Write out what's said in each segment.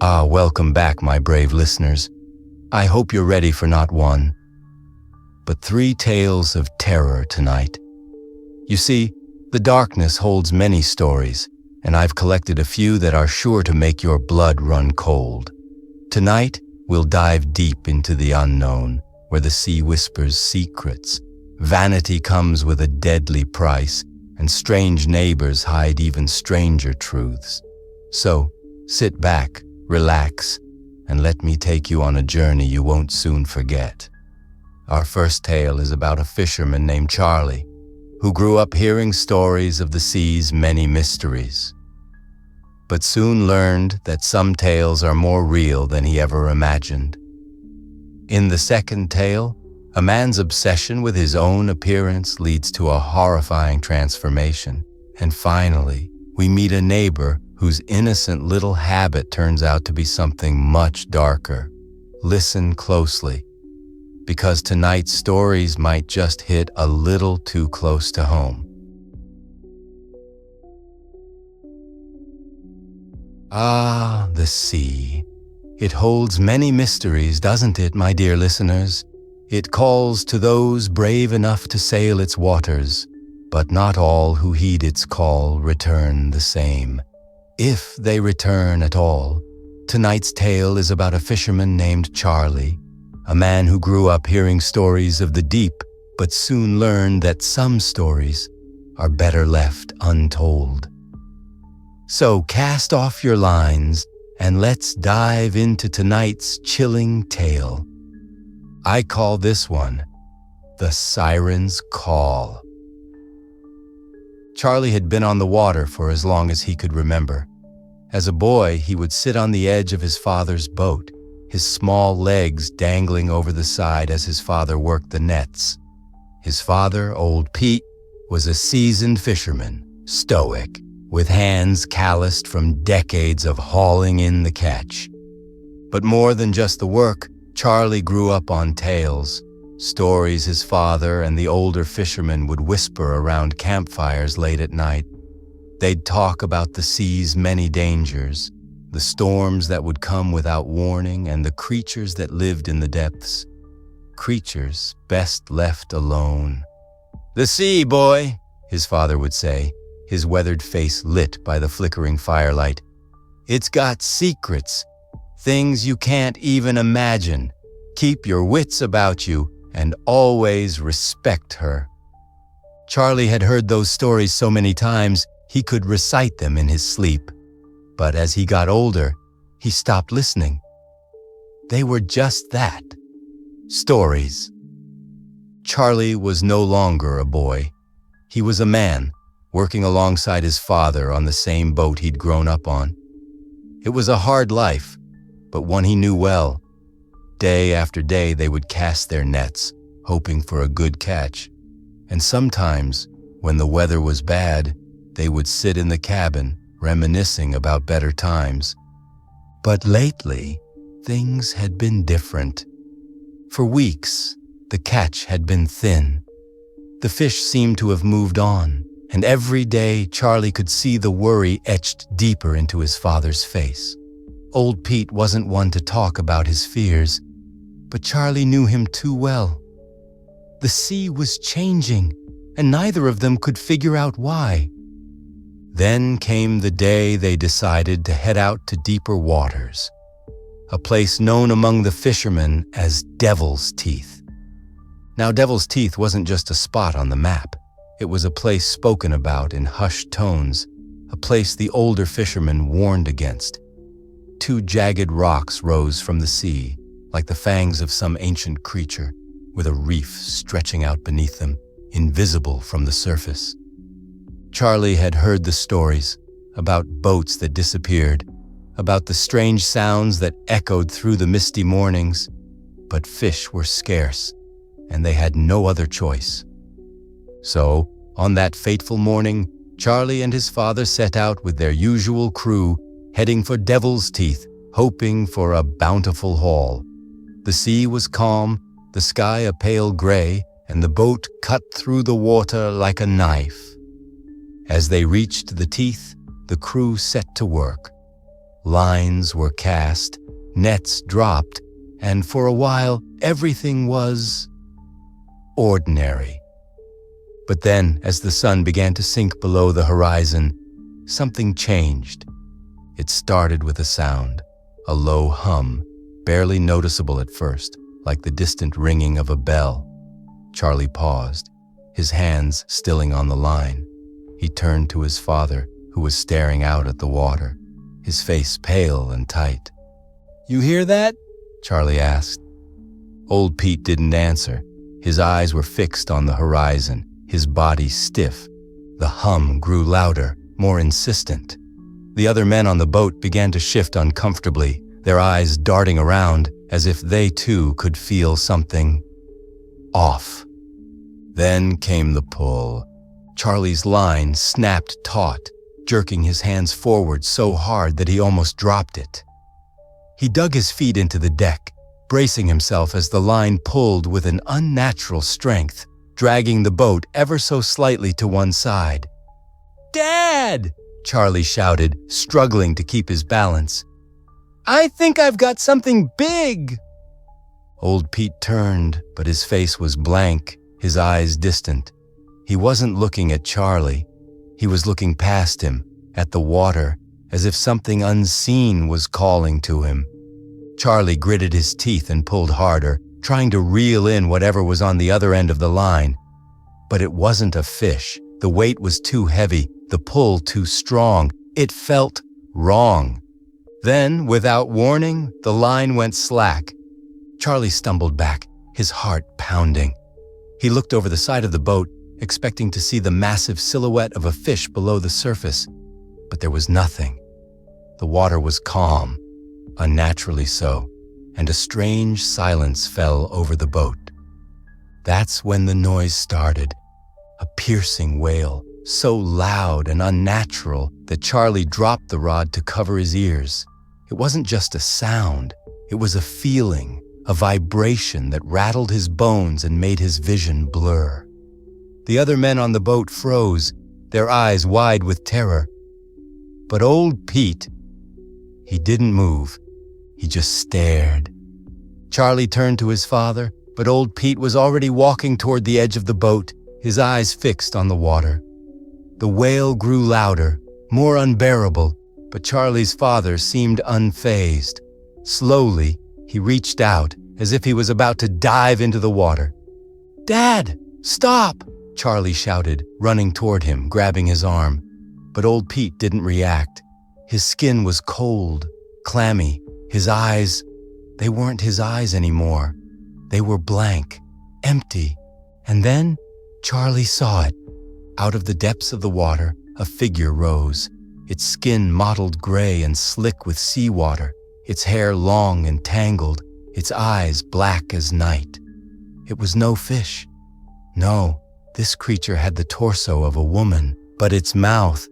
Welcome back, my brave listeners. I hope you're ready for not one, but 3 tales of terror tonight. You see, the darkness holds many stories, and I've collected a few that are sure to make your blood run cold. Tonight, we'll dive deep into the unknown, where the sea whispers secrets, vanity comes with a deadly price, and strange neighbors hide even stranger truths. So, sit back, relax, and let me take you on a journey you won't soon forget. Our first tale is about a fisherman named Charlie, who grew up hearing stories of the sea's many mysteries, but soon learned that some tales are more real than he ever imagined. In the second tale, a man's obsession with his own appearance leads to a horrifying transformation. And finally, we meet a neighbor whose innocent little habit turns out to be something much darker. Listen closely, because tonight's stories might just hit a little too close to home. The sea. It holds many mysteries, doesn't it, my dear listeners? It calls to those brave enough to sail its waters, but not all who heed its call return the same. If they return at all, tonight's tale is about a fisherman named Charlie, a man who grew up hearing stories of the deep, but soon learned that some stories are better left untold. So cast off your lines and let's dive into tonight's chilling tale. I call this one The Siren's Call. Charlie had been on the water for as long as he could remember. As a boy, he would sit on the edge of his father's boat, his small legs dangling over the side as his father worked the nets. His father, old Pete, was a seasoned fisherman, stoic, with hands calloused from decades of hauling in the catch. But more than just the work, Charlie grew up on tales, stories his father and the older fishermen would whisper around campfires late at night. They'd talk about the sea's many dangers, the storms that would come without warning, and the creatures that lived in the depths. Creatures best left alone. "The sea, boy," his father would say, his weathered face lit by the flickering firelight. "It's got secrets, things you can't even imagine. Keep your wits about you and always respect her." Charlie had heard those stories so many times he could recite them in his sleep. But as he got older, he stopped listening. They were just that, stories. Charlie was no longer a boy. He was a man, working alongside his father on the same boat he'd grown up on. It was a hard life, but one he knew well. Day after day they would cast their nets, hoping for a good catch. And sometimes, when the weather was bad, they would sit in the cabin, reminiscing about better times. But lately, things had been different. For weeks, the catch had been thin. The fish seemed to have moved on, and every day Charlie could see the worry etched deeper into his father's face. Old Pete wasn't one to talk about his fears, but Charlie knew him too well. The sea was changing, and neither of them could figure out why. Then came the day they decided to head out to deeper waters, a place known among the fishermen as Devil's Teeth. Now, Devil's Teeth wasn't just a spot on the map. It was a place spoken about in hushed tones, a place the older fishermen warned against. 2 jagged rocks rose from the sea, like the fangs of some ancient creature, with a reef stretching out beneath them, invisible from the surface. Charlie had heard the stories about boats that disappeared, about the strange sounds that echoed through the misty mornings, but fish were scarce, and they had no other choice. So, on that fateful morning, Charlie and his father set out with their usual crew, heading for Devil's Teeth, hoping for a bountiful haul. The sea was calm, the sky a pale gray, and the boat cut through the water like a knife. As they reached the teeth, the crew set to work. Lines were cast, nets dropped, and for a while everything was ordinary. But then, as the sun began to sink below the horizon, something changed. It started with a sound, a low hum, barely noticeable at first, like the distant ringing of a bell. Charlie paused, his hands stilling on the line. He turned to his father, who was staring out at the water, his face pale and tight. "You hear that?" Charlie asked. Old Pete didn't answer. His eyes were fixed on the horizon, his body stiff. The hum grew louder, more insistent. The other men on the boat began to shift uncomfortably, their eyes darting around as if they too could feel something off. Then came the pull. Charlie's line snapped taut, jerking his hands forward so hard that he almost dropped it. He dug his feet into the deck, bracing himself as the line pulled with an unnatural strength, dragging the boat ever so slightly to one side. "Dad!" Charlie shouted, struggling to keep his balance. "I think I've got something big!" Old Pete turned, but his face was blank, his eyes distant. He wasn't looking at Charlie. He was looking past him, at the water, as if something unseen was calling to him. Charlie gritted his teeth and pulled harder, trying to reel in whatever was on the other end of the line. But it wasn't a fish. The weight was too heavy, the pull too strong. It felt wrong. Then, without warning, the line went slack. Charlie stumbled back, his heart pounding. He looked over the side of the boat, expecting to see the massive silhouette of a fish below the surface, but there was nothing. The water was calm, unnaturally so, and a strange silence fell over the boat. That's when the noise started, a piercing wail, so loud and unnatural that Charlie dropped the rod to cover his ears. It wasn't just a sound, it was a feeling, a vibration that rattled his bones and made his vision blur. The other men on the boat froze, their eyes wide with terror. But old Pete, he didn't move. He just stared. Charlie turned to his father, but old Pete was already walking toward the edge of the boat, his eyes fixed on the water. The wail grew louder, more unbearable, but Charlie's father seemed unfazed. Slowly, he reached out, as if he was about to dive into the water. "Dad, stop!" Charlie shouted, running toward him, grabbing his arm. But old Pete didn't react. His skin was cold, clammy. His eyes, they weren't his eyes anymore. They were blank, empty. And then Charlie saw it. Out of the depths of the water, a figure rose, its skin mottled gray and slick with seawater, its hair long and tangled, its eyes black as night. It was no fish. No, this creature had the torso of a woman, but its mouth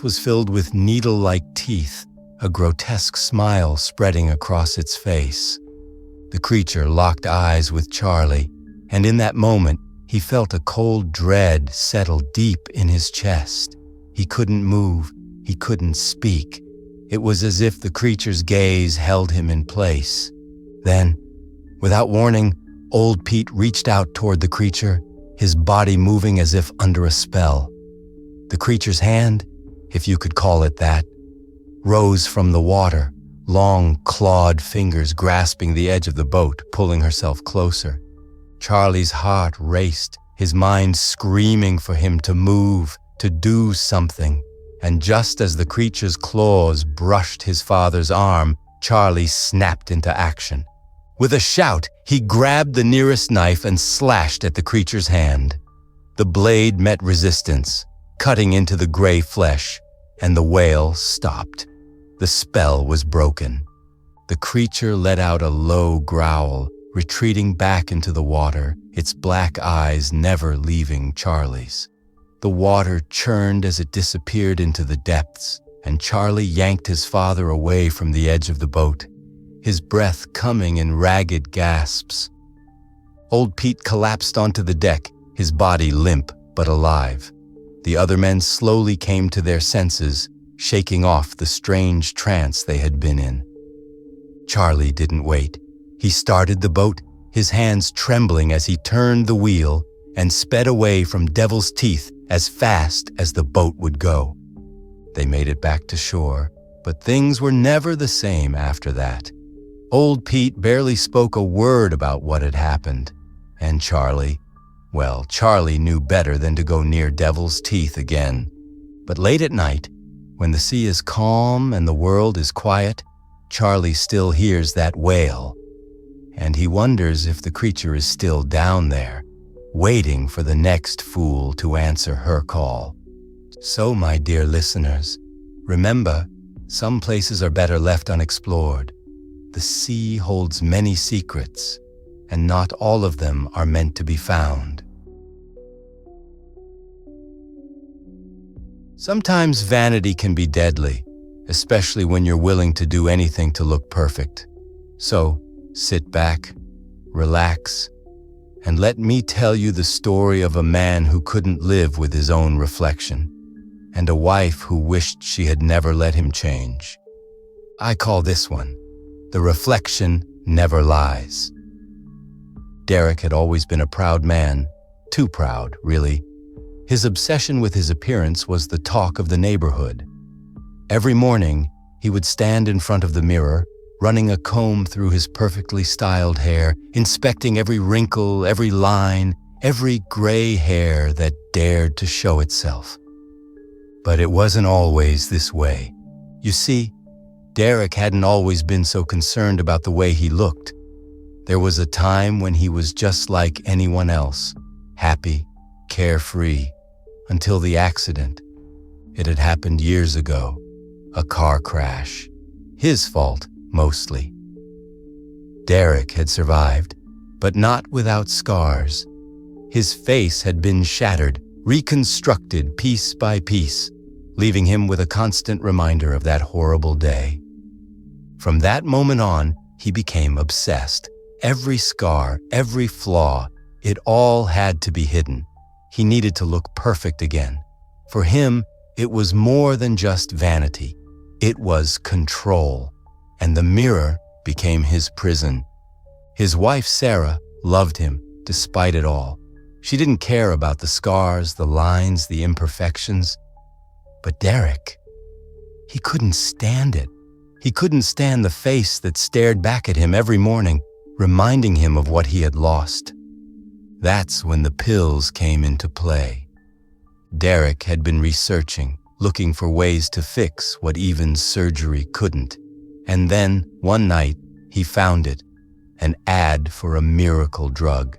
was filled with needle-like teeth, a grotesque smile spreading across its face. The creature locked eyes with Charlie, and in that moment, he felt a cold dread settle deep in his chest. He couldn't move, he couldn't speak. It was as if the creature's gaze held him in place. Then, without warning, old Pete reached out toward the creature, his body moving as if under a spell. The creature's hand, if you could call it that, rose from the water, long clawed fingers grasping the edge of the boat, pulling herself closer. Charlie's heart raced, his mind screaming for him to move, to do something. And just as the creature's claws brushed his father's arm, Charlie snapped into action. With a shout, he grabbed the nearest knife and slashed at the creature's hand. The blade met resistance, cutting into the gray flesh, and the wail stopped. The spell was broken. The creature let out a low growl, retreating back into the water, its black eyes never leaving Charlie's. The water churned as it disappeared into the depths, and Charlie yanked his father away from the edge of the boat, his breath coming in ragged gasps. Old Pete collapsed onto the deck, his body limp but alive. The other men slowly came to their senses, shaking off the strange trance they had been in. Charlie didn't wait. He started the boat, his hands trembling as he turned the wheel and sped away from Devil's Teeth as fast as the boat would go. They made it back to shore, but things were never the same after that. Old Pete barely spoke a word about what had happened, and Charlie knew better than to go near Devil's Teeth again. But late at night, when the sea is calm and the world is quiet, Charlie still hears that wail, and he wonders if the creature is still down there, waiting for the next fool to answer her call. So, my dear listeners, remember, some places are better left unexplored. The sea holds many secrets, and not all of them are meant to be found. Sometimes vanity can be deadly, especially when you're willing to do anything to look perfect. So, sit back, relax, and let me tell you the story of a man who couldn't live with his own reflection, and a wife who wished she had never let him change. I call this one, The Reflection Never Lies. Derek had always been a proud man, too proud, really. His obsession with his appearance was the talk of the neighborhood. Every morning, he would stand in front of the mirror, running a comb through his perfectly styled hair, inspecting every wrinkle, every line, every gray hair that dared to show itself. But it wasn't always this way. You see, Derek hadn't always been so concerned about the way he looked. There was a time when he was just like anyone else, happy, carefree, until the accident. It had happened years ago, a car crash. His fault, mostly. Derek had survived, but not without scars. His face had been shattered, reconstructed piece by piece, leaving him with a constant reminder of that horrible day. From that moment on, he became obsessed. Every scar, every flaw, it all had to be hidden. He needed to look perfect again. For him, it was more than just vanity. It was control, and the mirror became his prison. His wife, Sarah, loved him despite it all. She didn't care about the scars, the lines, the imperfections. But Derek, he couldn't stand it. He couldn't stand the face that stared back at him every morning, reminding him of what he had lost. That's when the pills came into play. Derek had been researching, looking for ways to fix what even surgery couldn't. And then, one night, he found it, an ad for a miracle drug,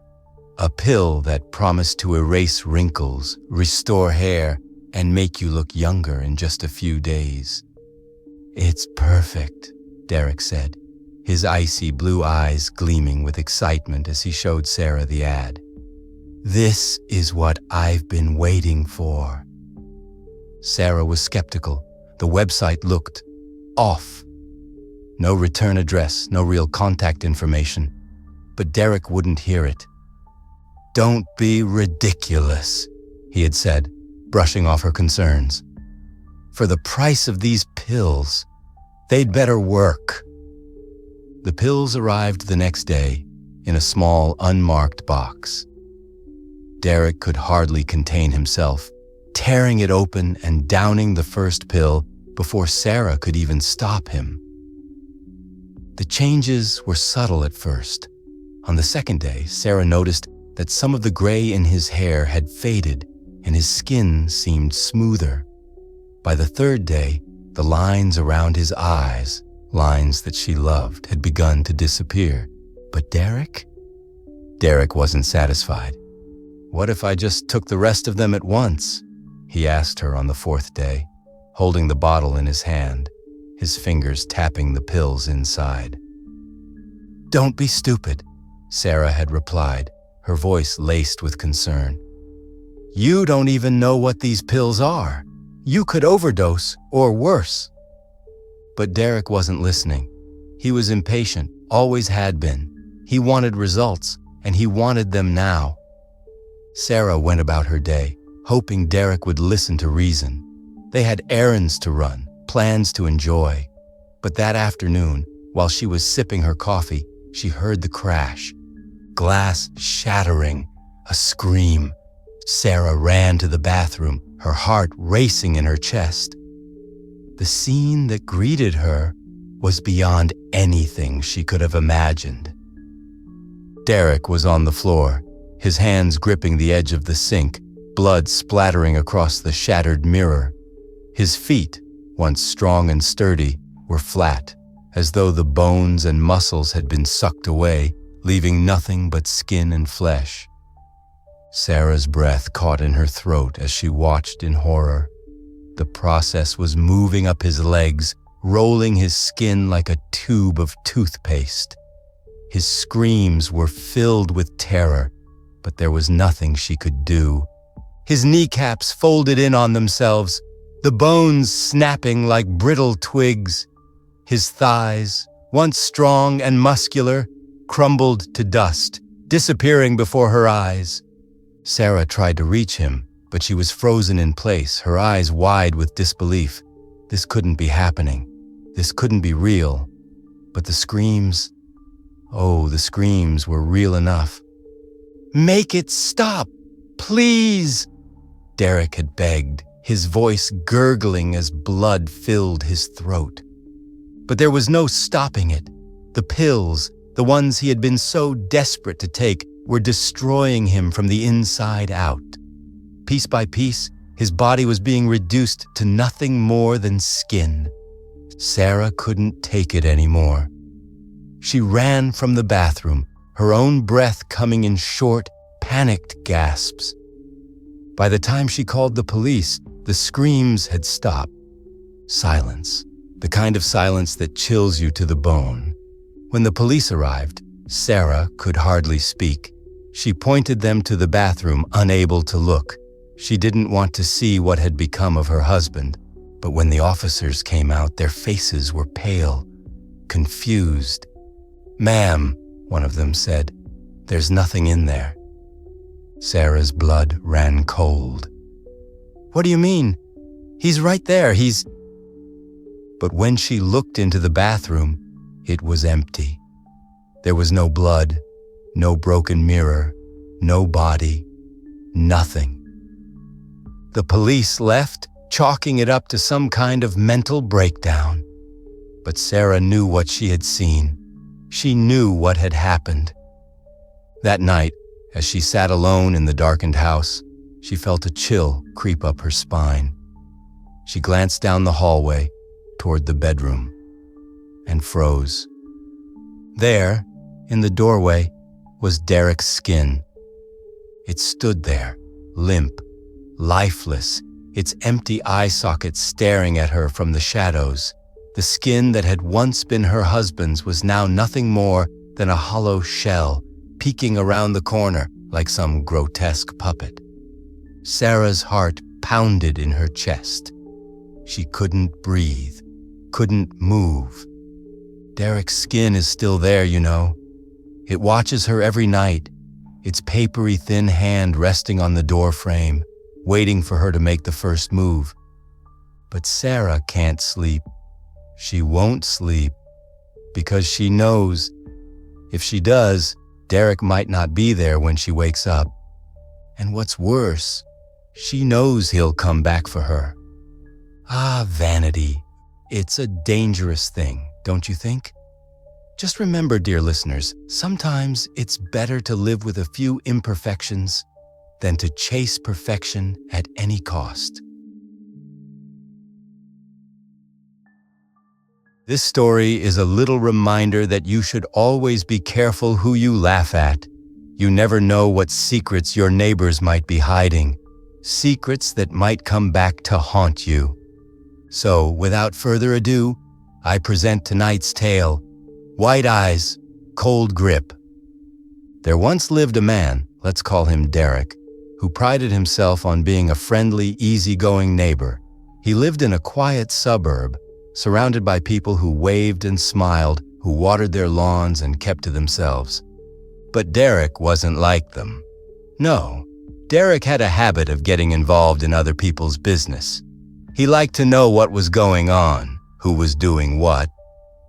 a pill that promised to erase wrinkles, restore hair, and make you look younger in just a few days. "It's perfect," Derek said, his icy blue eyes gleaming with excitement as he showed Sarah the ad. "This is what I've been waiting for." Sarah was skeptical. The website looked off. No return address, no real contact information. But Derek wouldn't hear it. "Don't be ridiculous," he had said, brushing off her concerns. "For the price of these pills, they'd better work." The pills arrived the next day in a small, unmarked box. Derek could hardly contain himself, tearing it open and downing the first pill before Sarah could even stop him. The changes were subtle at first. On the second day, Sarah noticed that some of the gray in his hair had faded and his skin seemed smoother. By the third day, the lines around his eyes, lines that she loved, had begun to disappear. But Derek wasn't satisfied. "What if I just took the rest of them at once?" he asked her on the fourth day, holding the bottle in his hand, his fingers tapping the pills inside. "Don't be stupid," Sarah had replied, her voice laced with concern. "You don't even know what these pills are. You could overdose, or worse." But Derek wasn't listening. He was impatient, always had been. He wanted results, and he wanted them now. Sarah went about her day, hoping Derek would listen to reason. They had errands to run, plans to enjoy. But that afternoon, while she was sipping her coffee, she heard the crash. Glass shattering, a scream. Sarah ran to the bathroom, her heart racing in her chest. The scene that greeted her was beyond anything she could have imagined. Derek was on the floor, his hands gripping the edge of the sink, blood splattering across the shattered mirror. His feet, once strong and sturdy, were flat, as though the bones and muscles had been sucked away, leaving nothing but skin and flesh. Sarah's breath caught in her throat as she watched in horror. The process was moving up his legs, rolling his skin like a tube of toothpaste. His screams were filled with terror, but there was nothing she could do. His kneecaps folded in on themselves, the bones snapping like brittle twigs. His thighs, once strong and muscular, crumbled to dust, disappearing before her eyes. Sarah tried to reach him, but she was frozen in place, her eyes wide with disbelief. This couldn't be happening. This couldn't be real. But the screams, the screams were real enough. "Make it stop, please," Derek had begged, his voice gurgling as blood filled his throat. But there was no stopping it. The pills, the ones he had been so desperate to take, were destroying him from the inside out. Piece by piece, his body was being reduced to nothing more than skin. Sarah couldn't take it anymore. She ran from the bathroom, her own breath coming in short, panicked gasps. By the time she called the police, the screams had stopped. Silence, the kind of silence that chills you to the bone. When the police arrived, Sarah could hardly speak. She pointed them to the bathroom, unable to look. She didn't want to see what had become of her husband. But when the officers came out, their faces were pale, confused. "Ma'am," one of them said, "there's nothing in there." Sarah's blood ran cold. "What do you mean? He's right there, he's..." But when she looked into the bathroom, it was empty. There was no blood, no broken mirror, no body, nothing. The police left, chalking it up to some kind of mental breakdown. But Sarah knew what she had seen. She knew what had happened. That night, as she sat alone in the darkened house, she felt a chill creep up her spine. She glanced down the hallway toward the bedroom and froze. There, in the doorway, was Derek's skin. It stood there, limp, lifeless, its empty eye sockets staring at her from the shadows. The skin that had once been her husband's was now nothing more than a hollow shell, peeking around the corner like some grotesque puppet. Sarah's heart pounded in her chest. She couldn't breathe, couldn't move. Derek's skin is still there, you know. It watches her every night, its papery thin hand resting on the door frame, waiting for her to make the first move. But Sarah can't sleep. She won't sleep, because she knows if she does, Derek might not be there when she wakes up. And what's worse, she knows he'll come back for her. Ah, vanity. It's a dangerous thing, don't you think? Just remember, dear listeners, sometimes it's better to live with a few imperfections than to chase perfection at any cost. This story is a little reminder that you should always be careful who you laugh at. You never know what secrets your neighbors might be hiding, secrets that might come back to haunt you. So, without further ado, I present tonight's tale, White Eyes, Cold Grip. There once lived a man, let's call him Derek, who prided himself on being a friendly, easygoing neighbor. He lived in a quiet suburb, surrounded by people who waved and smiled, who watered their lawns and kept to themselves. But Derek wasn't like them. No, Derek had a habit of getting involved in other people's business. He liked to know what was going on, who was doing what,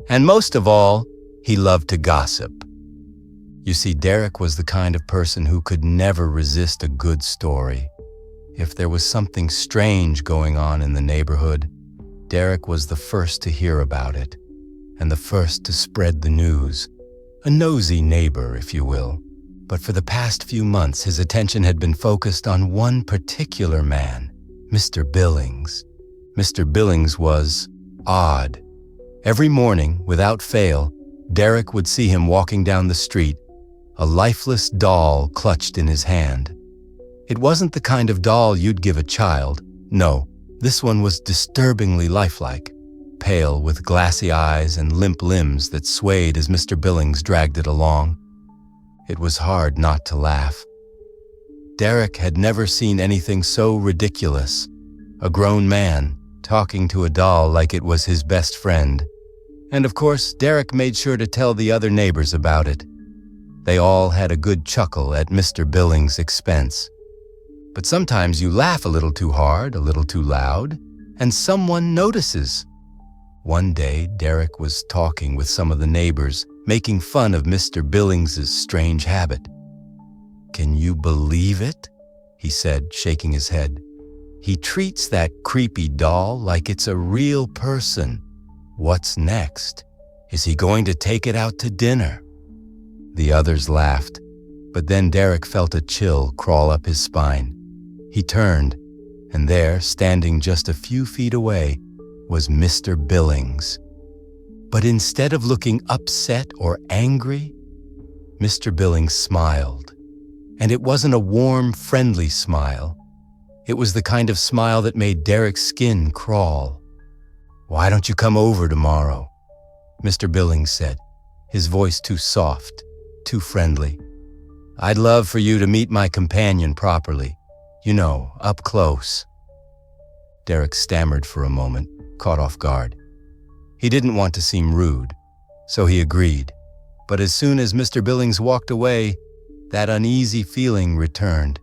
and most of all, he loved to gossip. You see, Derek was the kind of person who could never resist a good story. If there was something strange going on in the neighborhood, Derek was the first to hear about it, and the first to spread the news. A nosy neighbor, if you will. But for the past few months, his attention had been focused on one particular man, Mr. Billings. Mr. Billings was odd. Every morning, without fail, Derek would see him walking down the street, a lifeless doll clutched in his hand. It wasn't the kind of doll you'd give a child. No, this one was disturbingly lifelike, pale with glassy eyes and limp limbs that swayed as Mr. Billings dragged it along. It was hard not to laugh. Derek had never seen anything so ridiculous. A grown man talking to a doll like it was his best friend. And of course, Derek made sure to tell the other neighbors about it. They all had a good chuckle at Mr. Billings' expense. But sometimes you laugh a little too hard, a little too loud, and someone notices. One day, Derek was talking with some of the neighbors, making fun of Mr. Billings' strange habit. "Can you believe it?" he said, shaking his head. "He treats that creepy doll like it's a real person. What's next? Is he going to take it out to dinner?" The others laughed, but then Derek felt a chill crawl up his spine. He turned, and there, standing just a few feet away, was Mr. Billings. But instead of looking upset or angry, Mr. Billings smiled. And it wasn't a warm, friendly smile. It was the kind of smile that made Derek's skin crawl. "Why don't you come over tomorrow?" Mr. Billings said, his voice too soft, too friendly. "I'd love for you to meet my companion properly. You know, up close." Derek stammered for a moment, caught off guard. He didn't want to seem rude, so he agreed. But as soon as Mr. Billings walked away, that uneasy feeling returned.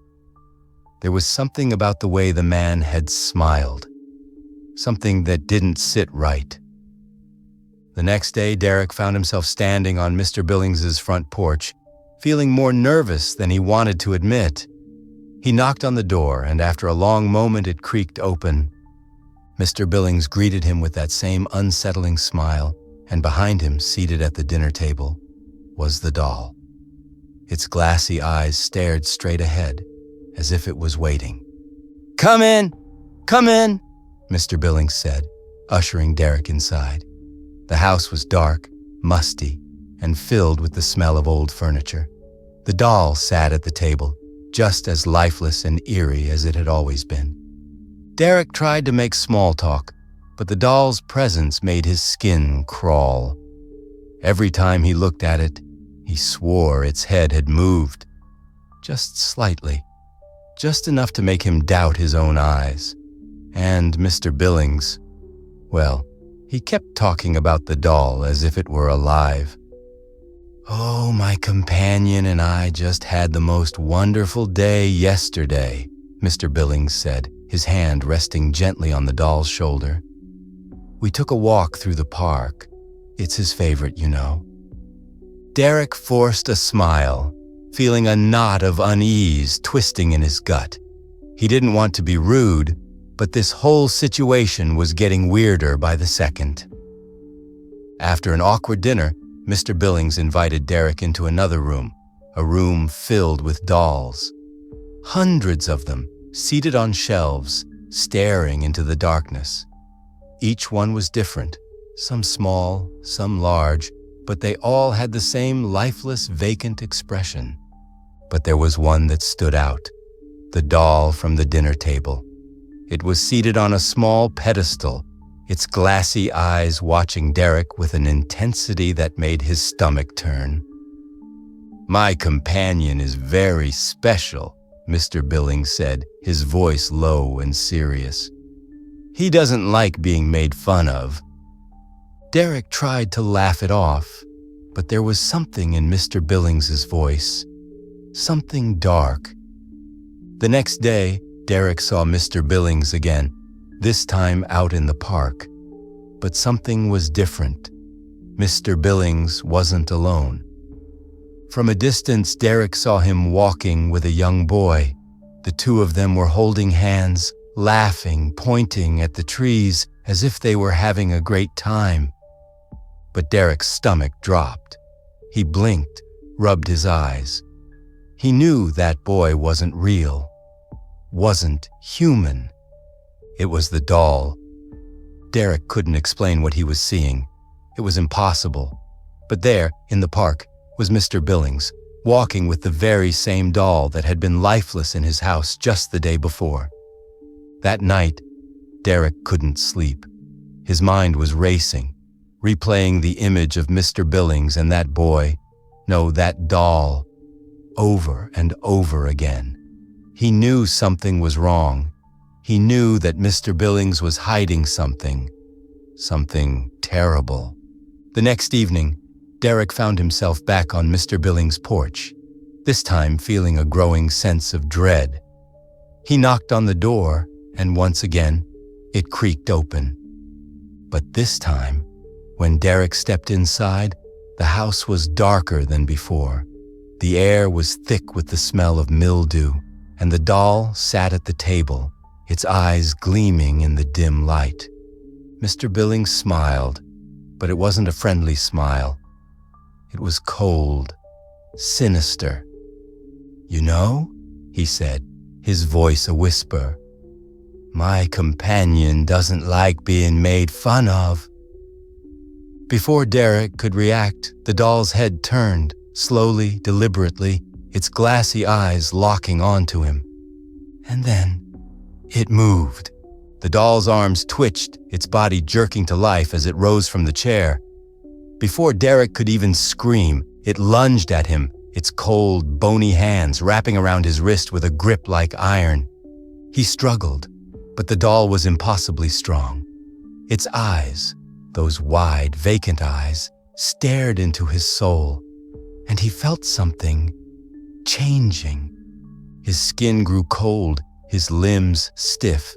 There was something about the way the man had smiled, something that didn't sit right. The next day, Derek found himself standing on Mr. Billings's front porch, feeling more nervous than he wanted to admit. He knocked on the door, and after a long moment it creaked open. Mr. Billings greeted him with that same unsettling smile, and behind him, seated at the dinner table, was the doll. Its glassy eyes stared straight ahead, as if it was waiting. "Come in! Come in!" Mr. Billings said, ushering Derek inside. The house was dark, musty, and filled with the smell of old furniture. The doll sat at the table, just as lifeless and eerie as it had always been. Derek tried to make small talk, but the doll's presence made his skin crawl. Every time he looked at it, he swore its head had moved, just slightly, just enough to make him doubt his own eyes. And Mr. Billings, well, he kept talking about the doll as if it were alive. "Oh, my companion and I just had the most wonderful day yesterday," Mr. Billings said, his hand resting gently on the doll's shoulder. "We took a walk through the park. It's his favorite, you know." Derek forced a smile, feeling a knot of unease twisting in his gut. He didn't want to be rude, but this whole situation was getting weirder by the second. After an awkward dinner, Mr. Billings invited Derek into another room, a room filled with dolls. Hundreds of them, seated on shelves, staring into the darkness. Each one was different, some small, some large, but they all had the same lifeless, vacant expression. But there was one that stood out, the doll from the dinner table. It was seated on a small pedestal, its glassy eyes watching Derek with an intensity that made his stomach turn. "My companion is very special," Mr. Billings said, his voice low and serious. "He doesn't like being made fun of." Derek tried to laugh it off, but there was something in Mr. Billings's voice, something dark. The next day, Derek saw Mr. Billings again, this time out in the park. But something was different. Mr. Billings wasn't alone. From a distance, Derek saw him walking with a young boy. The two of them were holding hands, laughing, pointing at the trees as if they were having a great time. But Derek's stomach dropped. He blinked, rubbed his eyes. He knew that boy wasn't real, wasn't human. It was the doll. Derek couldn't explain what he was seeing. It was impossible. But there, in the park, was Mr. Billings, walking with the very same doll that had been lifeless in his house just the day before. That night, Derek couldn't sleep. His mind was racing, replaying the image of Mr. Billings and that boy, no, that doll, over and over again. He knew something was wrong. He knew that Mr. Billings was hiding something terrible. The next evening, Derek found himself back on Mr. Billings' porch, this time feeling a growing sense of dread. He knocked on the door, and once again, it creaked open. But this time, when Derek stepped inside, the house was darker than before. The air was thick with the smell of mildew, and the doll sat at the table, its eyes gleaming in the dim light. Mr. Billings smiled, but it wasn't a friendly smile. It was cold, sinister. "You know," he said, his voice a whisper, "my companion doesn't like being made fun of." Before Derek could react, the doll's head turned, slowly, deliberately, its glassy eyes locking onto him. And then it moved. The doll's arms twitched, its body jerking to life as it rose from the chair. Before Derek could even scream, it lunged at him, its cold, bony hands wrapping around his wrist with a grip like iron. He struggled, but the doll was impossibly strong. Its eyes, those wide, vacant eyes, stared into his soul, and he felt something changing. His skin grew cold, his limbs stiff.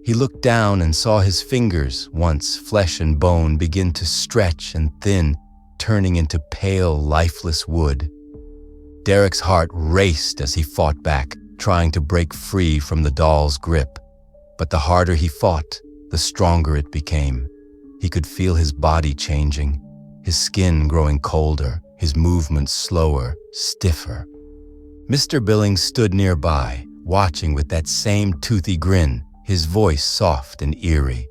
He looked down and saw his fingers, once flesh and bone, begin to stretch and thin, turning into pale, lifeless wood. Derek's heart raced as he fought back, trying to break free from the doll's grip. But the harder he fought, the stronger it became. He could feel his body changing, his skin growing colder, his movements slower, stiffer. Mr. Billings stood nearby, watching with that same toothy grin, his voice soft and eerie.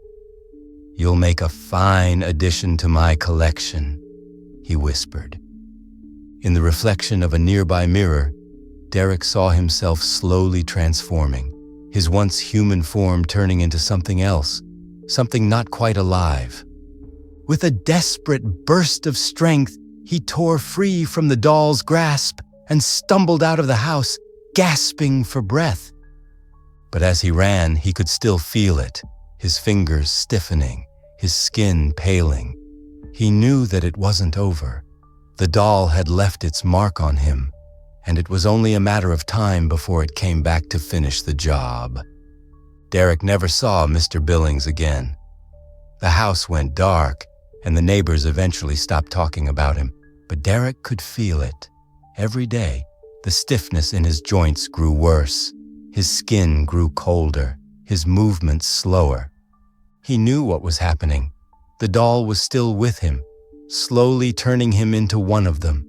"You'll make a fine addition to my collection," he whispered. In the reflection of a nearby mirror, Derek saw himself slowly transforming, his once human form turning into something else, something not quite alive. With a desperate burst of strength, he tore free from the doll's grasp and stumbled out of the house, gasping for breath. But as he ran, he could still feel it, his fingers stiffening, his skin paling. He knew that it wasn't over. The doll had left its mark on him, and it was only a matter of time before it came back to finish the job. Derek never saw Mr. Billings again. The house went dark, and the neighbors eventually stopped talking about him, but Derek could feel it. Every day, the stiffness in his joints grew worse. His skin grew colder, his movements slower. He knew what was happening. The doll was still with him, slowly turning him into one of them.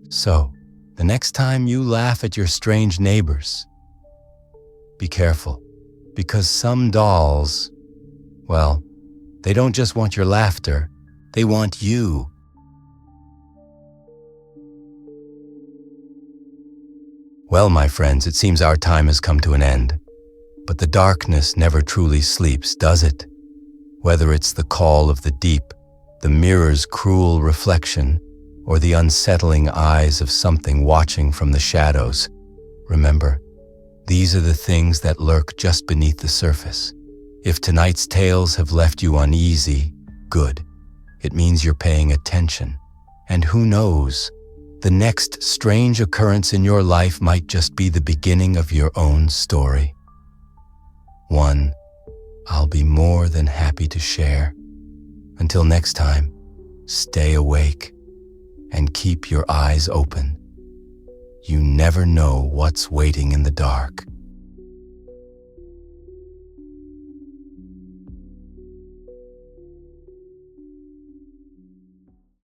So, the next time you laugh at your strange neighbors, be careful, because some dolls, well, they don't just want your laughter, they want you. Well, my friends, it seems our time has come to an end. But the darkness never truly sleeps, does it? Whether it's the call of the deep, the mirror's cruel reflection, or the unsettling eyes of something watching from the shadows, remember, these are the things that lurk just beneath the surface. If tonight's tales have left you uneasy, good. It means you're paying attention. And who knows, the next strange occurrence in your life might just be the beginning of your own story. One I'll be more than happy to share. Until next time, stay awake and keep your eyes open. You never know what's waiting in the dark.